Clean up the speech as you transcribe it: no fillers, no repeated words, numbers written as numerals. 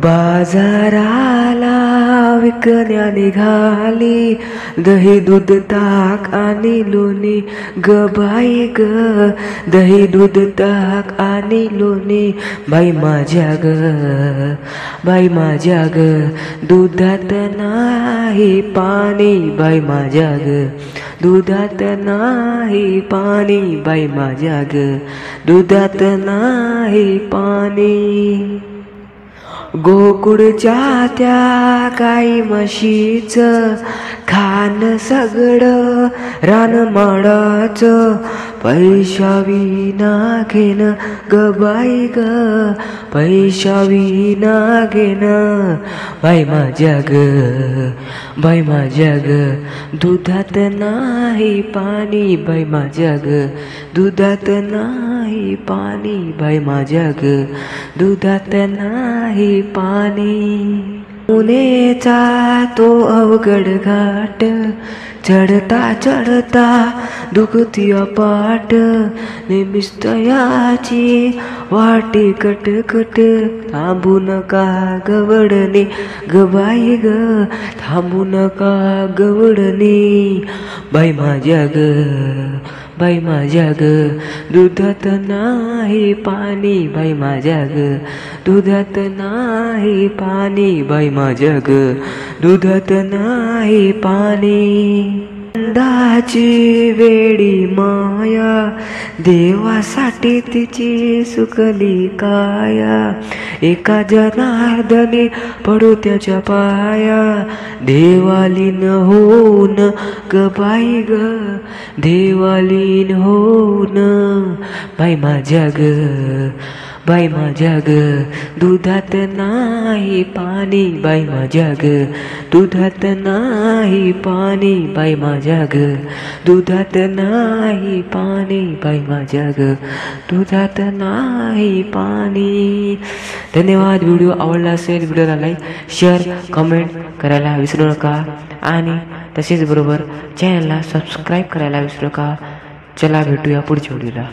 बाजाराला विकण्या निघाली, दही दूध ताक आणि लोणी ग बाई ग, दही दूध ताक आणि लोणी बाई माझ्या ग, बाई माझ्या ग, दुधात नाही पाणी बाई माझ्या ग, दुधात नाही पाणी बाई माझ्या ग, दुधात नाही पाणी. गोकुळच्या त्या गाई म्हशीचं खान सगळं रानमाडाचं, पैशाविना घेण ग बाई ग, पैशाविना घेण बाई माझ्या ग, बाई माझ्या ग, दुधात नाही पाणी बाई माझ्या ग, दुधात नाही पाणी बाई माझ्या ग, दुधात नाही पाणी. मुनेचा तो अवघड घाट, चढता चढता दुखती पाट, निमिस्तयाची वाटे कटकट, थांबू नका गवडणे ग बाई ग, थांबू नका गवडणे बाई माझ्या ग, बाई माझ्या ग, दुधात नाही पाणी बाई माझ्या ग, दुधात नाही पाणी बाई माझ्या ग, दुधात नाही पाणी. अंदाची वेडी माया, देवासाठी तिची सुकली काया, एका जनार्दनी पडू त्याच्या पाया, देवालीन होऊन ग बाई ग, देवालीन होऊन बाई माझ्या ग, बाई माझ्या ग, दुधात नाही पाणी बाई माझ्या ग, दुधात नाही पाणी बाई माझ्या ग, दुधात नाही पाणी बाई माझ्या ग, दुधात नाही पाणी. धन्यवाद. व्हिडिओ आवडला असेल व्हिडिओला लाईक शेअर कमेंट करायला विसरू नका आणि तसेच बरोबर चॅनलला सबस्क्राईब करायला विसरू नका. चला भेटूया पुढच्या व्हिडिओला.